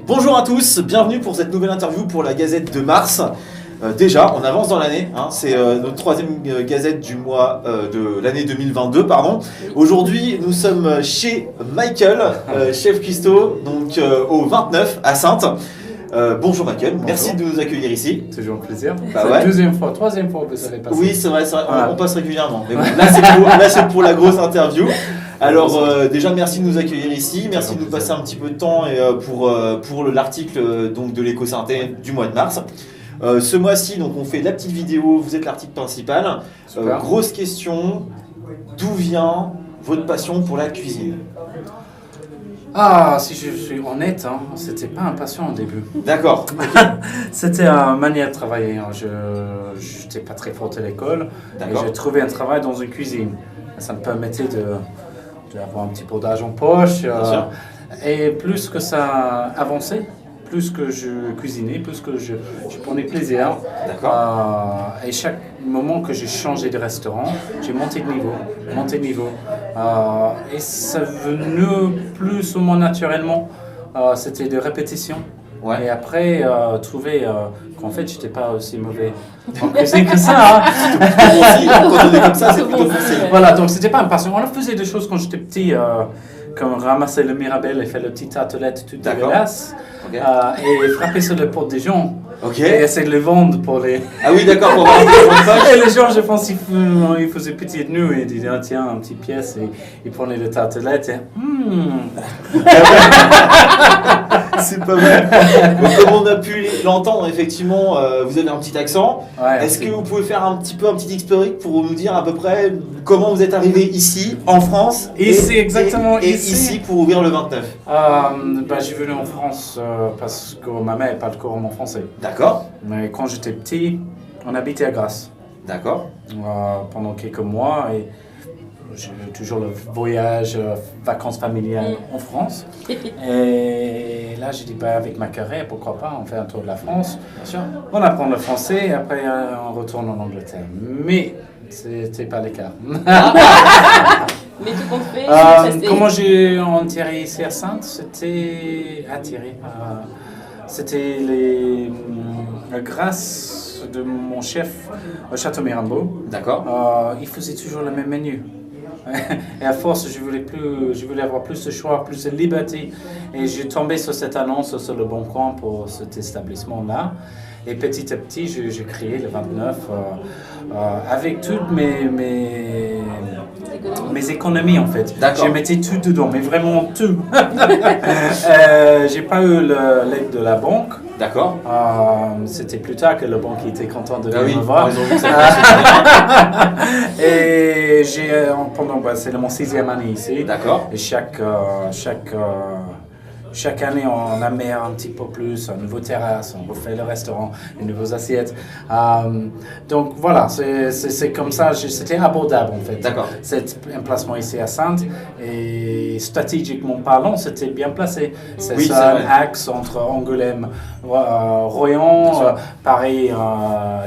Bonjour à tous, bienvenue pour cette nouvelle interview pour la Gazette de Mars. Déjà, on avance dans l'année, hein, c'est notre troisième Gazette du mois de l'année 2022, pardon. Aujourd'hui, nous sommes chez Michael, chef cuistot, donc au 29 à Saintes. Bonjour Michael, bonjour. Merci de nous accueillir ici. Toujours un plaisir. Bah c'est ouais. la deuxième fois, troisième fois que vous avez passé. Oui, c'est vrai, Voilà. on passe régulièrement. Mais bon, là, c'est pour la grosse interview. Alors déjà merci de nous accueillir ici, merci de nous passer un petit peu de temps et, pour l'article donc de l'Éco-Synthé du mois de mars. Ce mois-ci donc on fait la petite vidéo, vous êtes l'article principal. Grosse question, d'où vient votre passion pour la cuisine? Ah, si je suis honnête, hein, c'était pas un passion au début. D'accord. C'était une manière de travailler. Hein. Je n'étais pas très fort à l'école et j'ai trouvé un travail dans une cuisine. Ça me permettait d'avoir un petit peu d'argent en poche. Et plus que ça avançait, plus que je cuisinais, plus que je prenais plaisir. D'accord. Et chaque moment que j'ai changé de restaurant, j'ai monté de niveau. Et ça venu plus ou moins naturellement. C'était de répétition. Ouais. Et après, trouver qu'en fait, j'étais pas aussi mauvais en cuisine que ça. Hein. Quand on est comme ça, c'est plutôt facile. Voilà, donc c'était pas une passion. On faisait des choses quand j'étais petit, comme ramasser le mirabelle et faire le petit tartelette tout dégueulasse. Okay. Et frapper sur le pot des gens. Okay. Et essayer de les vendre pour les... Ah oui, d'accord, pour avoir des Et les gens, je pense, ils faisaient pitié de nous et ils disaient, ah, tiens, une petite pièce. Et ils prenaient le tartelette et... C'est pas mal. Donc, comme on a pu l'entendre, effectivement, vous avez un petit accent. Ouais, est-ce que vous pouvez faire un petit historique pour nous dire à peu près comment vous êtes arrivé ici, en France, ici, exactement ici pour ouvrir le 29? J'ai venu en France parce que ma mère parle couramment français. D'accord. Mais quand j'étais petit, on habitait à Grasse. D'accord. Pendant quelques mois et j'ai toujours le voyage, vacances familiales en France. Et là, j'ai dit, avec ma carrière, pourquoi pas, on fait un tour de la France. Bien sûr. On apprend le français et après, on retourne en Angleterre. Mais c'était pas le cas. Mais tout compte fait, comment j'ai atterri ici à Saintes, c'était grâce de mon chef au Château Mirabeau. D'accord. Il faisait toujours le même menu. Et à force, je voulais avoir plus de choix, plus de liberté. Et j'ai tombé sur cette annonce sur le Bon Coin pour cet établissement-là. Et petit à petit, j'ai créé le 29 avec toutes mes économies en fait. D'accord. J'ai mis tout dedans, mais vraiment tout. J'ai pas eu l'aide de la banque. D'accord. C'était plus tard que le banque était content de me voir. Et c'est mon 6e année ici. D'accord. Et chaque année, on améliore un petit peu plus, une nouvelle terrasse, on refait le restaurant, une nouvelle assiette. Donc voilà, c'est comme ça, c'était abordable en fait. D'accord. Cet emplacement ici à Saintes, et stratégiquement parlant, c'était bien placé. C'est un axe entre Angoulême, Royan, Paris,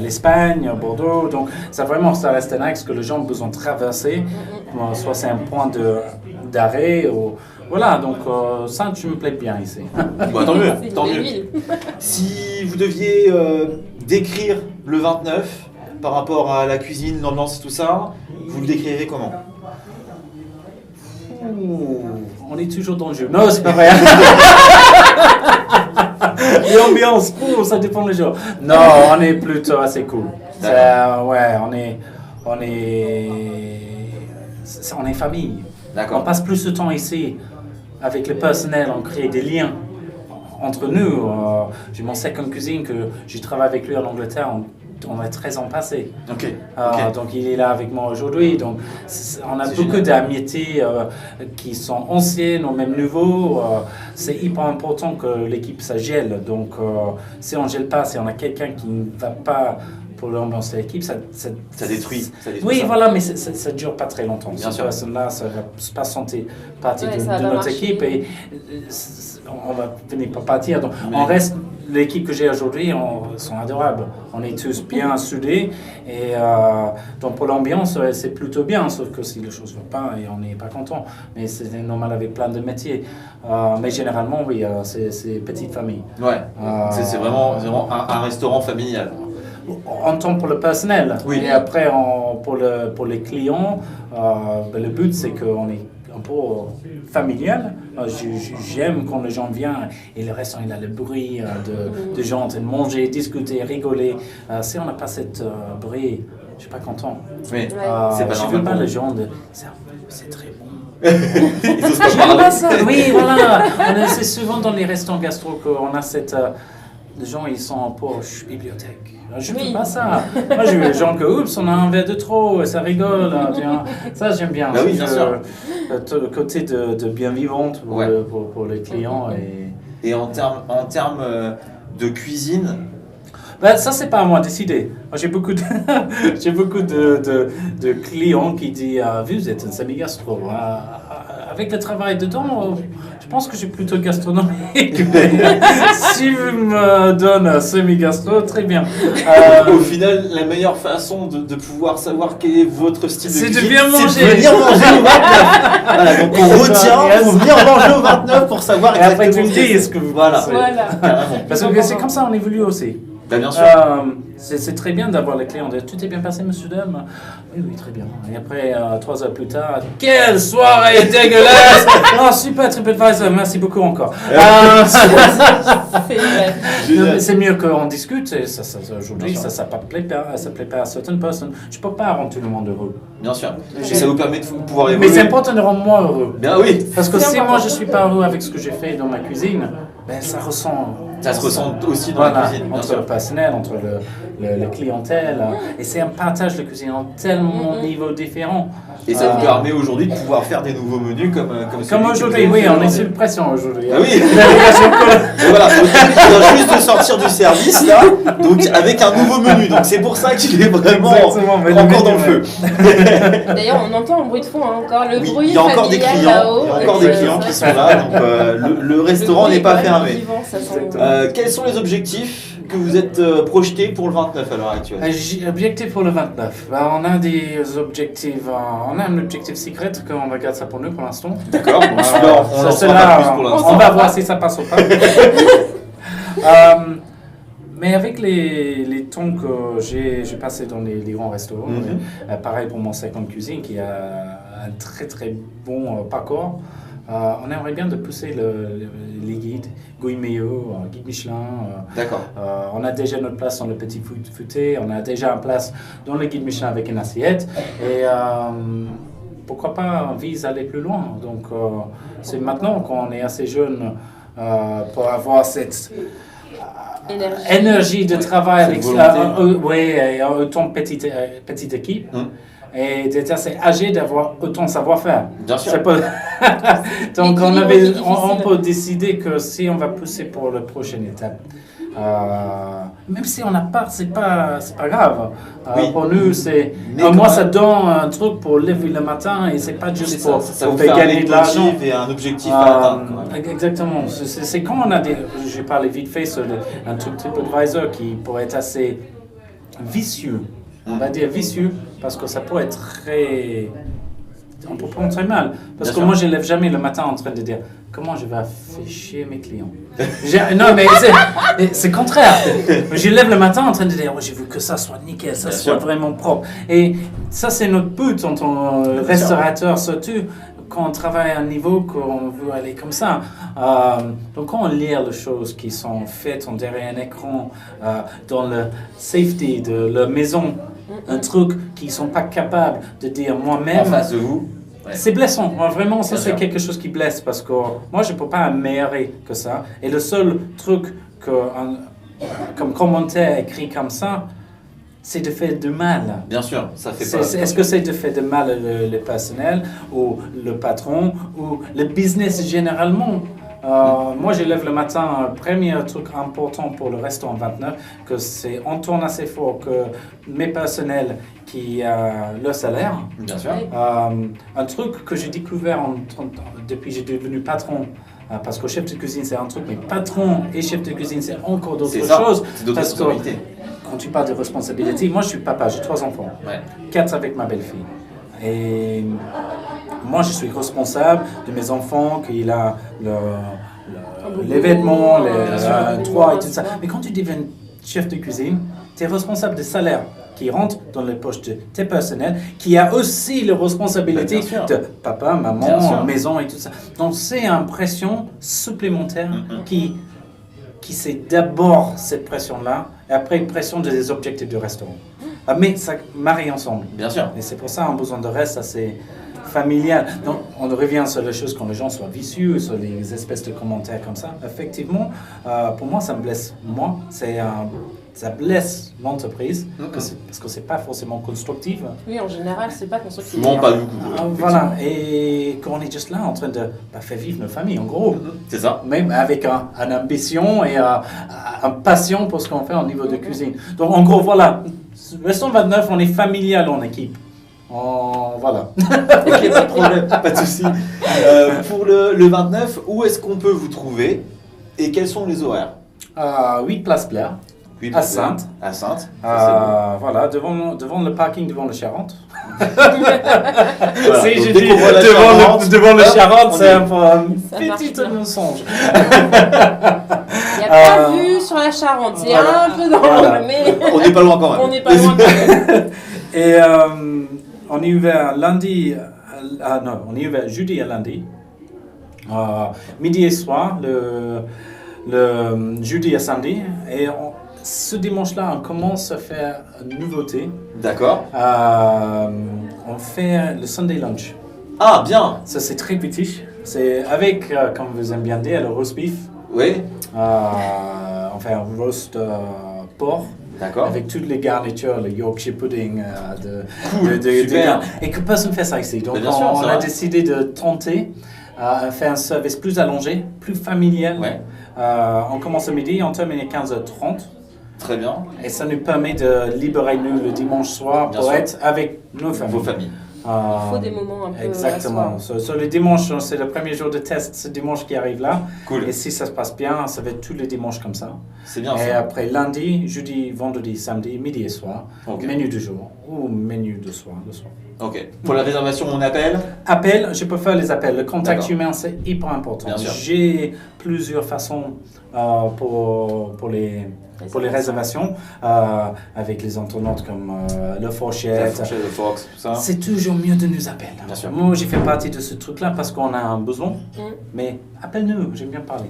l'Espagne, Bordeaux. Donc ça reste un axe que les gens ont besoin de traverser, soit c'est un point d'arrêt. Voilà, donc ça, je me plais bien ici. Bah, tant mieux, tant mieux. Si vous deviez décrire le 29 par rapport à la cuisine, l'ambiance et tout ça, vous le décrirez comment? On est toujours dans le jeu. Non, c'est pas vrai. L'ambiance, ça dépend des jours. Non, on est plutôt assez cool. On est famille. D'accord. On passe plus de temps ici. Avec le personnel, on crée des liens entre nous. J'ai mon second cuisine que je travaille avec lui en Angleterre. On a 13 ans passés. Okay. Donc il est là avec moi aujourd'hui. Donc on a beaucoup d'amitiés qui sont anciennes au même niveau. C'est hyper important que l'équipe ça gèle. Donc si on ne gèle pas, si on a quelqu'un qui ne va pas pour l'ambiance de l'équipe, ça détruit. Oui, ça. Voilà, mais ça ne dure pas très longtemps. Bien sûr. Cette personne-là, ça ne va pas sentir partie de notre équipe et on va finir par partir. Donc on reste l'équipe que j'ai aujourd'hui sont adorables. On est tous bien soudés et donc pour l'ambiance, c'est plutôt bien, sauf que si les choses ne vont pas et on n'est pas content. Mais c'est normal avec plein de métiers. Mais généralement, oui, c'est petite famille. Ouais, c'est vraiment un restaurant familial. En temps pour le personnel. Oui. Et après, pour les clients, le but, c'est qu'on est un peu familial. J'aime quand les gens viennent et le restaurant, il a le bruit de gens en train de manger, discuter, rigoler. Si on n'a pas cette bruit, je ne suis pas content. Oui, c'est pas je ne veux pas les gens de... C'est très bon. Ils osent pas J'aime parler. pas ça. Oui, voilà. C'est souvent dans les restaurants gastro qu'on a cette... les gens, ils sont en poche, bibliothèque. Je ne veux pas ça. Moi, j'ai vu les gens que, oups, on a un verre de trop, ça rigole. Ça, j'aime bien. Bah oui, bien sûr. Le côté de bien vivante pour les clients. Et en termes de cuisine, ben, ça, c'est pas à moi de décider. Moi, j'ai beaucoup de clients qui disent vous êtes un semi-gastro. Avec le travail dedans, je pense que je suis plutôt gastronomique. Mais si vous me donnez un semi-gastro, très bien. au final, la meilleure façon de pouvoir savoir quel est votre style de cuisine, c'est de bien manger. C'est de venir manger au 29. Voilà, donc on retient, il faut venir manger au 29 pour savoir exactement. Et après, tu me dis ce que vous Voilà. Parce que c'est comme ça on évolue aussi. Ben, bien sûr. C'est très bien d'avoir les clients. Tout est bien passé, monsieur Dame? Oui, très bien. Et après, 3 heures plus tard, quelle soirée dégueulasse! Oh, super TripAdvisor, merci beaucoup encore. C'est mieux qu'on discute. Et aujourd'hui, ça plaît pas à certaines personnes. Je ne peux pas rendre tout le monde heureux. Bien sûr. Ça vous permet de pouvoir évoluer. Mais c'est important de rendre moi heureux. Bien oui. Parce que si moi je ne suis pas heureux avec ce que j'ai fait dans ma cuisine, ben, ça se ressent aussi dans la cuisine. Bien entre sûr. le personnel, entre le clientèle. Et c'est un partage de cuisine en tellement de niveaux différents. Et ça vous permet aujourd'hui de pouvoir faire des nouveaux menus comme aujourd'hui, oui, on est sous pression aujourd'hui. Ah oui. Et voilà, donc, il vient juste de sortir du service là, donc avec un nouveau menu. Donc c'est pour ça qu'il est vraiment encore dans le feu. D'ailleurs, on entend un bruit de fond encore, le bruit. Il y a encore des clients, qui sont là, donc le restaurant n'est pas fermé. Quels sont les objectifs que vous êtes projetés pour le 29 à l'heure actuelle? Objectif pour le 29. On a des objectifs. On a un objectif secret qu'on va garder ça pour nous pour l'instant. D'accord. Donc celui-là, on n'en saura pas plus pour l'instant. On va voir si ça passe ou pas. Mais avec les temps que j'ai passé dans les grands restaurants, pareil pour mon second cuisine qui a un très très bon parcours. On aimerait bien de pousser les guides, Gouiméo, Guide Michelin. D'accord. On a déjà notre place dans le Petit Fouté, on a déjà une place dans le Guide Michelin avec une assiette. Et pourquoi pas on vise à aller plus loin. Donc c'est maintenant qu'on est assez jeune pour avoir cette énergie de travail avec autant de petite équipe. Et d'être assez âgé d'avoir autant de savoir-faire. Bien sûr. Donc on peut décider que si on va pousser pour la prochaine étape, même si on n'a pas, c'est pas grave. Pour nous, moi ça donne un truc pour lever le matin et c'est pas juste pour faire gagner de l'argent. Et un objectif à atteindre. Exactement. C'est quand on a j'ai parlé vite fait sur un truc TripAdvisor qui pourrait être assez vicieux. On va dire vicieux parce que ça peut être on peut prendre très mal. Parce que moi, je ne lève jamais le matin en train de dire comment je vais faire chier mes clients. Non, mais c'est contraire. Je lève le matin en train de dire j'ai vu que ça soit nickel, ça soit vraiment propre. Et ça, c'est notre but en tant que restaurateur, surtout quand on travaille à un niveau qu'on veut aller comme ça. Donc quand on lit les choses qui sont faites en derrière un écran, dans le safety de la maison, un truc qu'ils ne sont pas capables de dire moi-même. En face de vous. Ouais. C'est blessant. Moi, vraiment, ça c'est quelque chose qui blesse parce que moi je ne peux pas améliorer que ça. Et le seul truc comme commentaire écrit comme ça, c'est de faire du mal. Bien sûr, ça fait pas. Est-ce que c'est de faire du mal le personnel ou le patron ou le business généralement? Moi, je lève le matin, premier truc important pour le restaurant 29, que c'est on tourne assez fort que mes personnels qui le salaire. Bien sûr. Un truc que j'ai découvert depuis que j'ai devenu patron Parce que chef de cuisine, c'est un truc, mais patron et chef de cuisine, c'est encore d'autres C'est ça, choses. c'est d'autres Parce que responsabilités. quand tu parles de responsabilité, moi je suis papa, j'ai 3 enfants. Ouais. 4 avec ma belle-fille. Et moi je suis responsable de mes enfants, qu'il a les vêtements, les toits et tout ça. Mais quand tu deviens chef de cuisine, tu es responsable des salaires qui rentrent dans les poches de tes personnels, qui a aussi la responsabilité de papa, maman, maison et tout ça. Donc c'est une pression supplémentaire qui c'est d'abord cette pression-là, et après une pression des objectifs du restaurant. Mais ça marie ensemble. Bien sûr. Et c'est pour ça un besoin de reste assez familial. Donc on revient sur les choses quand les gens soient vicieux, sur les espèces de commentaires comme ça. Effectivement, pour moi, ça me blesse. Moi, ça blesse l'entreprise parce que c'est pas forcément constructif. Oui, en général, c'est pas constructif. Souvent pas du coup. Voilà, et quand on est juste là en train de faire vivre nos familles, en gros. C'est ça. Même avec une ambition et une passion pour ce qu'on fait au niveau de cuisine. Donc en gros, voilà, Restaurant 29, on est familial en équipe. Voilà. Ok, pas de problème, pas de souci. Pour le 29, où est-ce qu'on peut vous trouver et quels sont les horaires? 8 places Blair. À Saintes. À Saintes. Voilà, devant le parking, devant le Charente. Voilà, Si donc j'ai dès dit qu'on voit la Charente, devant le Charente, c'est un Ça petit marche bien. mensonge. Il n'y a pas vue sur la Charente, c'est un peu dans l'angle, mais On n'est pas loin quand même. on n'est pas loin quand même. Et on est ouvert lundi, on est ouvert jeudi à lundi, midi et soir, le jeudi à samedi. Et ce dimanche-là, on commence à faire une nouveauté. D'accord. On fait le Sunday lunch. Ah, bien. Ça, c'est très petit. C'est avec, comme vous aimez bien dire, le roast beef. Oui. On fait un roast porc. D'accord. Avec toutes les garnitures, le Yorkshire pudding, Super. et que personne ne fait ça ici. Donc bien sûr, on c'est a vrai. décidé de tenter faire un service plus allongé, plus familial. Ouais. On commence à midi, on termine à 15h30. Très bien. Et ça nous permet de libérer nous le dimanche soir Bien pour sûr. être avec nos familles. Vos familles. Il faut des moments un peu. Exactement. Sur le dimanche, c'est le premier jour de test, ce dimanche qui arrive là. Cool. Et si ça se passe bien, ça va être tous les dimanches comme ça. C'est bien Et ça. après lundi, jeudi, vendredi, samedi, midi et soir, Ok. menu du jour ou menu de soir. Ok. Pour la réservation, on appelle. Appel, je peux faire les appels. Le contact D'accord. humain, c'est hyper important. Bien sûr. J'ai plusieurs façons pour les réservations, avec les internautes comme le La fourchette. fourchette, le fox, tout ça. C'est toujours mieux de nous appeler. Bien sûr. Moi, j'ai fait partie de ce truc-là parce qu'on a un besoin. Mais appelle-nous, j'aime bien parler.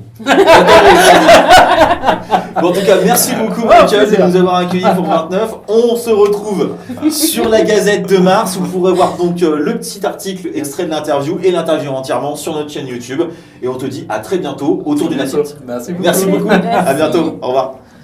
Bon, en tout cas, merci beaucoup, Ah, Michael, de plaisir. nous avoir accueillis pour 29. On se retrouve sur la Gazette de Mars. Vous pourrez voir donc le petit article extrait de l'interview et l'interview entièrement sur notre chaîne YouTube. Et on te dit à très bientôt autour d'une assiette. Merci beaucoup. Merci beaucoup. Merci. À bientôt. Au revoir.